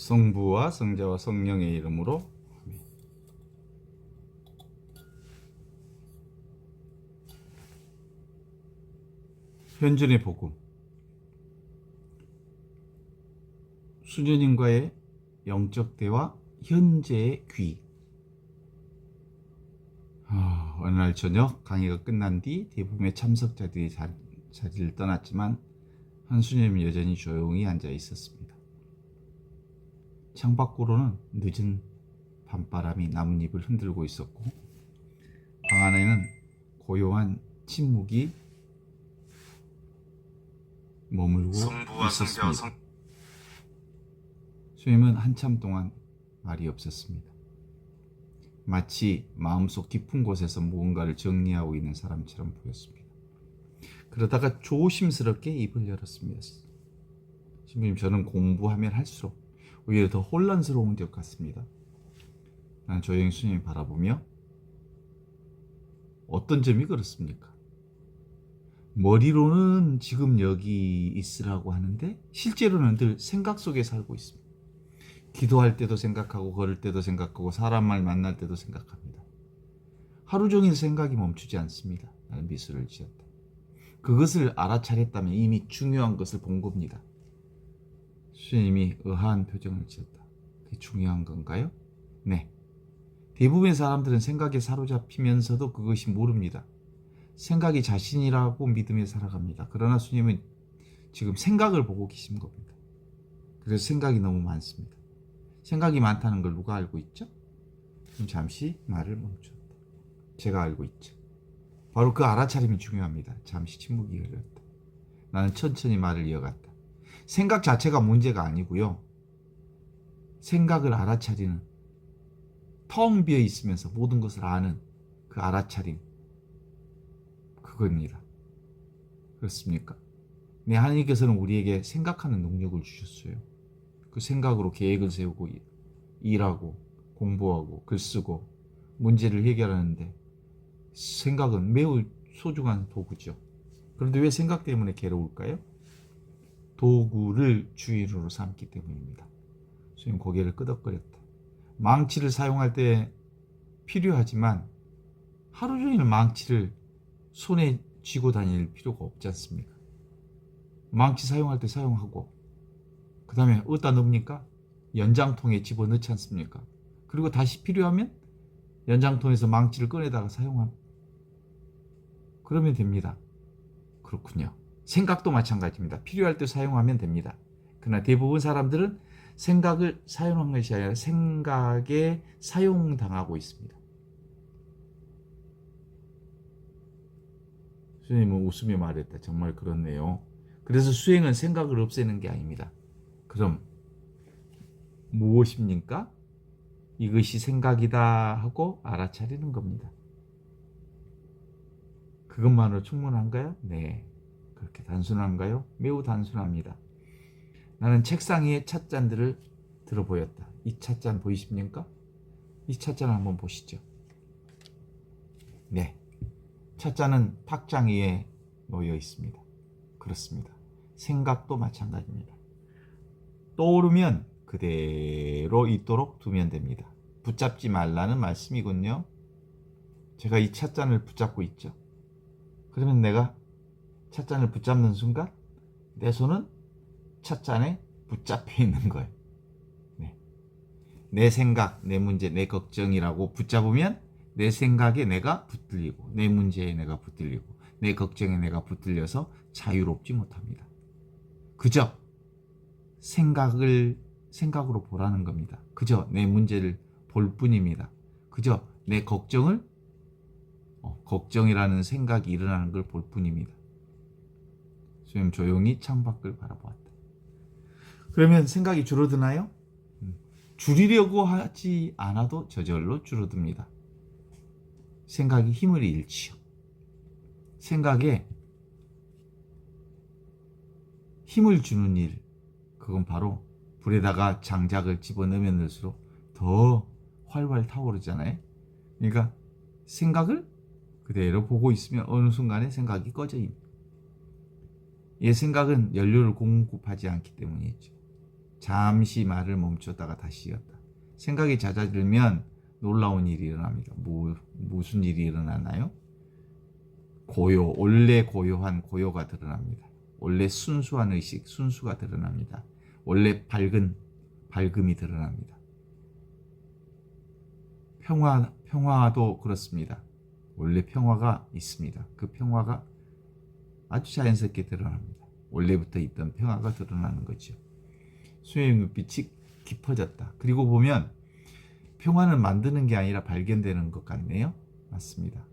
성부와 성자와 성령의 이름으로 아멘. 현존의 복음. 수녀님과의 영적 대화, 현재의 귀. 어느 날 저녁 강의가 끝난 뒤 대부분의 참석자들이 자리를 떠났지만 한 수녀님은 여전히 조용히 앉아 있었습니다. 창밖으로는 늦은 밤바람이 나뭇잎을 흔들고 있었고 방 안에는 고요한 침묵이 머물고 있었습니다. 수녀님은 한참 동안 말이 없었습니다. 마치 마음속 깊은 곳에서 무언가를 정리하고 있는 사람처럼 보였습니다. 그러다가 조심스럽게 입을 열었습니다. 신부님, 저는 공부하면 할수록 오히려 더 혼란스러운 것 같습니다. 나는 조용히 수녀님 바라보며 어떤 점이 그렇습니까? 머리로는 지금 여기 있으라고 하는데 실제로는 늘 생각 속에 살고 있습니다. 기도할 때도 생각하고 걸을 때도 생각하고 사람을 만날 때도 생각합니다. 하루 종일 생각이 멈추지 않습니다. 나는 미소를 지었다. 그것을 알아차렸다면 이미 중요한 것을 본 겁니다. 수녀님이 의아한 표정을 지었다. 그게 중요한 건가요? 네. 대부분의 사람들은 생각에 사로잡히면서도 그것이 모릅니다. 생각이 자신이라고 믿으며 살아갑니다. 그러나 수녀님은 지금 생각을 보고 계신 겁니다. 그래서 생각이 너무 많습니다. 생각이 많다는 걸 누가 알고 있죠? 그럼 잠시 말을 멈췄다. 제가 알고 있죠. 바로 그 알아차림이 중요합니다. 잠시 침묵이 흘렀다. 나는 천천히 말을 이어갔다. 생각 자체가 문제가 아니고요. 생각을 알아차리는, 텅 비어 있으면서 모든 것을 아는 그 알아차림, 그겁니다. 그렇습니까? 네, 하나님께서는 우리에게 생각하는 능력을 주셨어요. 그 생각으로 계획을 세우고 일하고 공부하고 글 쓰고 문제를 해결하는데 생각은 매우 소중한 도구죠. 그런데 왜 생각 때문에 괴로울까요? 도구를 주인으로 삼기 때문입니다. 수님 고개를 끄덕거렸다. 망치를 사용할 때 필요하지만 하루 종일 망치를 손에 쥐고 다닐 필요가 없지 않습니까? 망치 사용할 때 사용하고 그 다음에 어디다 넣습니까? 연장통에 집어넣지 않습니까? 그리고 다시 필요하면 연장통에서 망치를 꺼내다가 사용하면 그러면 됩니다. 그렇군요. 생각도 마찬가지입니다. 필요할 때 사용하면 됩니다. 그러나 대부분 사람들은 생각을 사용한 것이 아니라 생각에 사용당하고 있습니다. 수행님은 웃으며 말했다. 정말 그렇네요. 그래서 수행은 생각을 없애는 게 아닙니다. 그럼 무엇입니까? 이것이 생각이다 하고 알아차리는 겁니다. 그것만으로 충분한가요? 네. 그렇게 단순한가요? 매우 단순합니다. 나는 책상 위에 찻잔들을 들어 보였다. 이 찻잔 보이십니까? 이 찻잔을 한번 보시죠. 네. 찻잔은 탁장 위에 놓여 있습니다. 그렇습니다. 생각도 마찬가지입니다. 떠오르면 그대로 있도록 두면 됩니다. 붙잡지 말라는 말씀이군요. 제가 이 찻잔을 붙잡고 있죠. 그러면 내가 찻잔을 붙잡는 순간 내 손은 찻잔에 붙잡혀 있는 거예요. 네. 내 생각, 내 문제, 내 걱정이라고 붙잡으면 내 생각에 내가 붙들리고 내 문제에 내가 붙들리고 내 걱정에 내가 붙들려서 자유롭지 못합니다. 그저 생각으로 보라는 겁니다. 그저 내 문제를 볼 뿐입니다. 그저 내 걱정이라는 생각이 일어나는 걸 볼 뿐입니다. 수님 조용히 창밖을 바라보았다. 그러면 생각이 줄어드나요? 줄이려고 하지 않아도 저절로 줄어듭니다. 생각이 힘을 잃지요. 생각에 힘을 주는 일, 그건 바로 불에다가 장작을 집어넣으면 넣을수록 더 활활 타오르잖아요. 그러니까 생각을 그대로 보고 있으면 어느 순간에 생각이 꺼져입니다. 이 생각은 연료를 공급하지 않기 때문이죠. 잠시 말을 멈췄다가 다시 이었다. 생각이 잦아들면 놀라운 일이 일어납니다. 무슨 일이 일어나나요? 고요, 원래 고요한 고요가 드러납니다. 원래 순수한 의식, 순수가 드러납니다. 원래 밝음이 드러납니다. 평화도 그렇습니다. 원래 평화가 있습니다. 그 평화가 아주 자연스럽게 드러납니다. 원래부터 있던 평화가 드러나는 거죠. 수녀의 눈빛이 깊어졌다. 그리고 보면 평화는 만드는 게 아니라 발견되는 것 같네요. 맞습니다.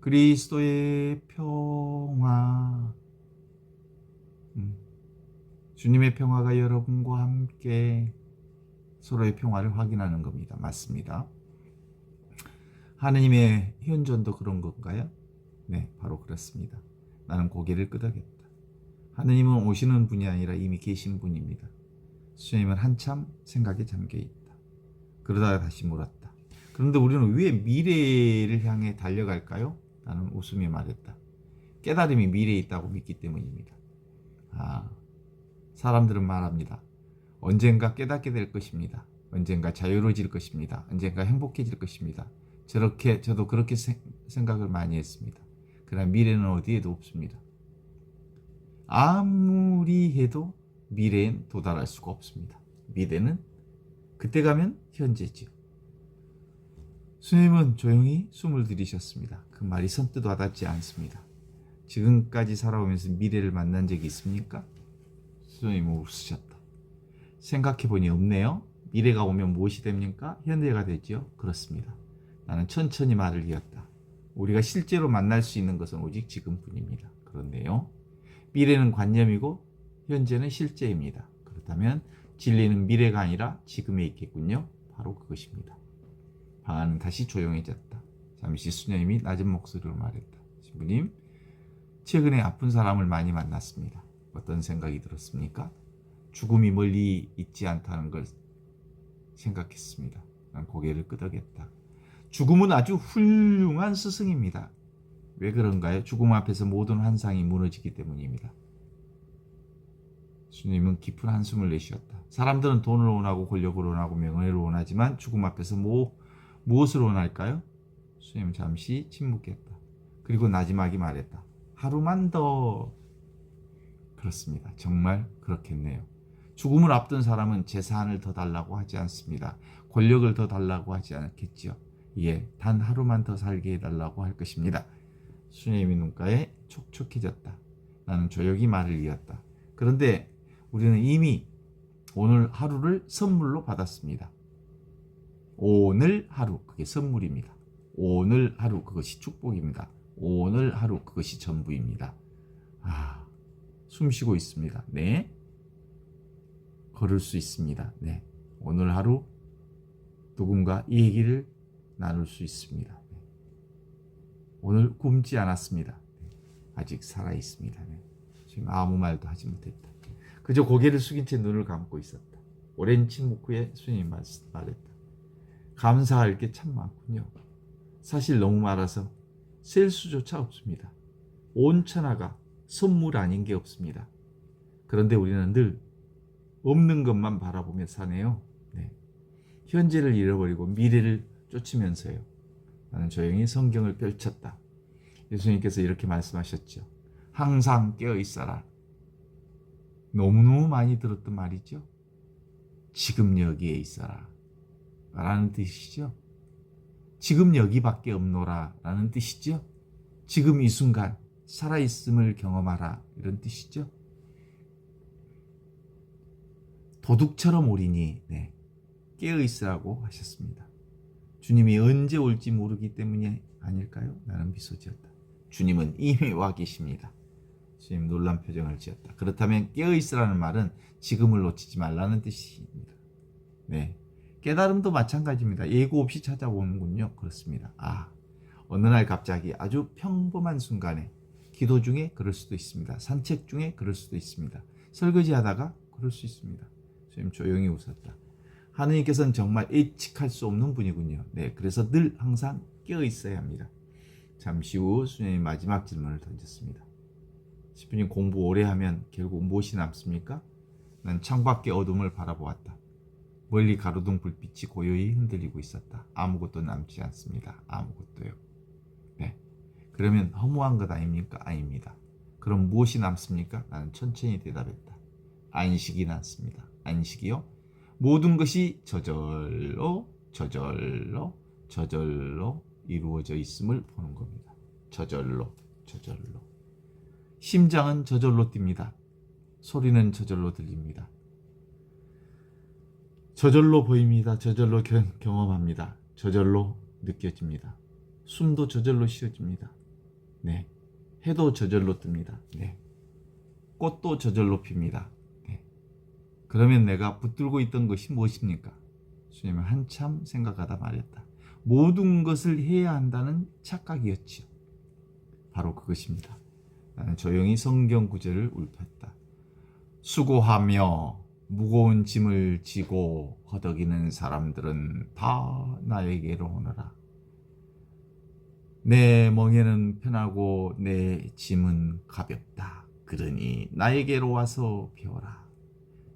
그리스도의 평화. 주님의 평화가 여러분과 함께 서로의 평화를 확인하는 겁니다. 맞습니다. 하느님의 현존도 그런 건가요? 네, 바로 그렇습니다. 나는 고개를 끄덕였다. 하느님은 오시는 분이 아니라 이미 계신 분입니다. 수녀님은 한참 생각에 잠겨있다. 그러다가 다시 물었다. 그런데 우리는 왜 미래를 향해 달려갈까요? 나는 웃으며 말했다. 깨달음이 미래에 있다고 믿기 때문입니다. 사람들은 말합니다. 언젠가 깨닫게 될 것입니다. 언젠가 자유로워질 것입니다. 언젠가 행복해질 것입니다. 저도 그렇게 생각을 많이 했습니다. 그러나 미래는 어디에도 없습니다. 아무리 해도 미래엔 도달할 수가 없습니다. 미래는 그때 가면 현재지요. 스님은 조용히 숨을 들이셨습니다. 그 말이 선뜻 와닿지 않습니다. 지금까지 살아오면서 미래를 만난 적이 있습니까? 스님은 웃으셨다. 생각해보니 없네요. 미래가 오면 무엇이 됩니까? 현재가 되죠. 그렇습니다. 나는 천천히 말을 이었다. 우리가 실제로 만날 수 있는 것은 오직 지금뿐입니다. 그런데요. 미래는 관념이고 현재는 실제입니다. 그렇다면 진리는 미래가 아니라 지금에 있겠군요. 바로 그것입니다. 방 안은 다시 조용해졌다. 잠시 수녀님이 낮은 목소리로 말했다. 신부님, 최근에 아픈 사람을 많이 만났습니다. 어떤 생각이 들었습니까? 죽음이 멀리 있지 않다는 걸 생각했습니다. 난 고개를 끄덕였다. 죽음은 아주 훌륭한 스승입니다. 왜 그런가요? 죽음 앞에서 모든 환상이 무너지기 때문입니다. 수님은 깊은 한숨을 내쉬었다. 사람들은 돈을 원하고 권력을 원하고 명예를 원하지만 죽음 앞에서 무엇을 원할까요? 수님은 잠시 침묵했다. 그리고 나지막이 말했다. 하루만 더. 그렇습니다. 정말 그렇겠네요. 죽음을 앞둔 사람은 재산을 더 달라고 하지 않습니다. 권력을 더 달라고 하지 않겠지요. 예, 단 하루만 더 살게 해달라고 할 것입니다. 수녀님의 눈가에 촉촉해졌다. 나는 조용히 말을 이었다. 그런데 우리는 이미 오늘 하루를 선물로 받았습니다. 오늘 하루, 그게 선물입니다. 오늘 하루, 그것이 축복입니다. 오늘 하루, 그것이 전부입니다. 숨 쉬고 있습니다. 네. 걸을 수 있습니다. 네. 오늘 하루 누군가 이 얘기를 나눌 수 있습니다. 네. 오늘 굶지 않았습니다. 네. 아직 살아 있습니다. 네. 지금 아무 말도 하지 못했다. 그저 고개를 숙인 채 눈을 감고 있었다. 오랜 침묵 후에 스님이 말했다. 감사할 게 참 많군요. 사실 너무 많아서 셀 수조차 없습니다. 온 천하가 선물 아닌 게 없습니다. 그런데 우리는 늘 없는 것만 바라보며 사네요. 네. 현재를 잃어버리고 미래를 쫓으면서요. 나는 조용히 성경을 펼쳤다. 예수님께서 이렇게 말씀하셨죠. 항상 깨어 있어라. 너무너무 많이 들었던 말이죠. 지금 여기에 있어라 라는 뜻이죠. 지금 여기밖에 없노라 라는 뜻이죠. 지금 이 순간 살아있음을 경험하라 이런 뜻이죠. 도둑처럼 오리니 네, 깨어있으라고 하셨습니다. 주님이 언제 올지 모르기 때문이 아닐까요? 나는 미소 지었다. 주님은 이미 와 계십니다. 주님 놀란 표정을 지었다. 그렇다면 깨어있으라는 말은 지금을 놓치지 말라는 뜻입니다. 네, 깨달음도 마찬가지입니다. 예고 없이 찾아오는군요. 그렇습니다. 어느 날 갑자기 아주 평범한 순간에 기도 중에 그럴 수도 있습니다. 산책 중에 그럴 수도 있습니다. 설거지하다가 그럴 수 있습니다. 주님 조용히 웃었다. 하느님께서는 정말 예측할 수 없는 분이군요. 네, 그래서 늘 항상 깨어 있어야 합니다. 잠시 후 수녀님이 마지막 질문을 던졌습니다. 10분이 공부 오래 하면 결국 무엇이 남습니까? 난 창밖의 어둠을 바라보았다. 멀리 가로등 불빛이 고요히 흔들리고 있었다. 아무것도 남지 않습니다. 아무것도요. 네. 그러면 허무한 것 아닙니까? 아닙니다. 그럼 무엇이 남습니까? 나는 천천히 대답했다. 안식이 남습니다. 안식이요? 모든 것이 저절로 이루어져 있음을 보는 겁니다. 저절로. 심장은 저절로 뜁니다. 소리는 저절로 들립니다. 저절로 보입니다. 저절로 경험합니다. 저절로 느껴집니다. 숨도 저절로 쉬어집니다. 네. 해도 저절로 뜹니다. 네. 꽃도 저절로 핍니다. 네. 그러면 내가 붙들고 있던 것이 무엇입니까? 주님은 한참 생각하다 말했다. 모든 것을 해야 한다는 착각이었지요. 바로 그것입니다. 나는 조용히 성경 구절을 읊었다. 수고하며 무거운 짐을 지고 허덕이는 사람들은 다 나에게로 오너라. 내 멍에는 편하고 내 짐은 가볍다. 그러니 나에게로 와서 배워라.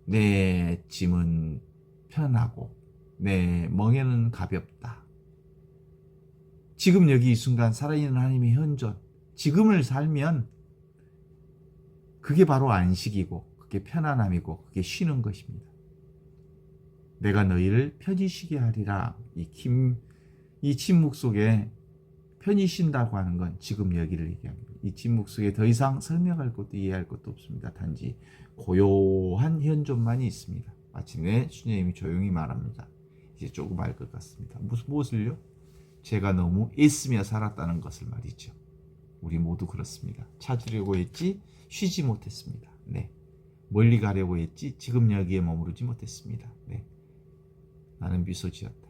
내 짐은 편하고 내 멍에는 가볍다. 지금 여기 이 순간 살아있는 하나님의 현존, 지금을 살면 그게 바로 안식이고 그게 편안함이고 그게 쉬는 것입니다. 내가 너희를 편히 쉬게 하리라. 이 침묵 속에 편히 쉰다고 하는 건 지금 여기를 얘기합니다. 이 침묵 속에 더 이상 설명할 것도 이해할 것도 없습니다. 단지 고요한 현존만이 있습니다. 마침내 주님이 조용히 말합니다. 이제 조금 알 것 같습니다. 무엇을요? 제가 너무 애쓰며 살았다는 것을 말이죠. 우리 모두 그렇습니다. 찾으려고 했지 쉬지 못했습니다. 네. 멀리 가려고 했지 지금 여기에 머무르지 못했습니다. 네. 나는 미소 지었다.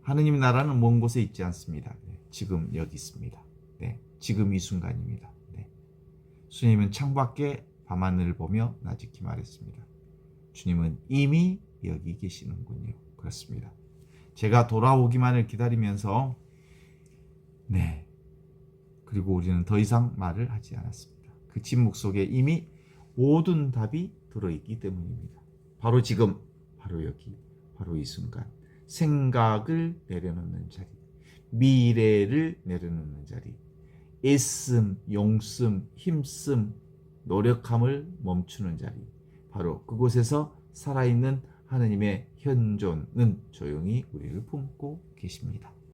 하느님 나라는 먼 곳에 있지 않습니다. 네. 지금 여기 있습니다. 네. 지금 이 순간입니다. 네. 주님은 창밖에 밤하늘을 보며 나직히 말했습니다. 주님은 이미 여기 계시는군요. 그렇습니다. 제가 돌아오기만을 기다리면서 네. 그리고 우리는 더 이상 말을 하지 않았습니다. 그 침묵 속에 이미 모든 답이 들어있기 때문입니다. 바로 지금, 바로 여기, 바로 이 순간 생각을 내려놓는 자리, 미래를 내려놓는 자리, 애씀, 용씀, 힘씀, 노력함을 멈추는 자리, 바로 그곳에서 살아있는 하느님의 현존은 조용히 우리를 품고 계십니다.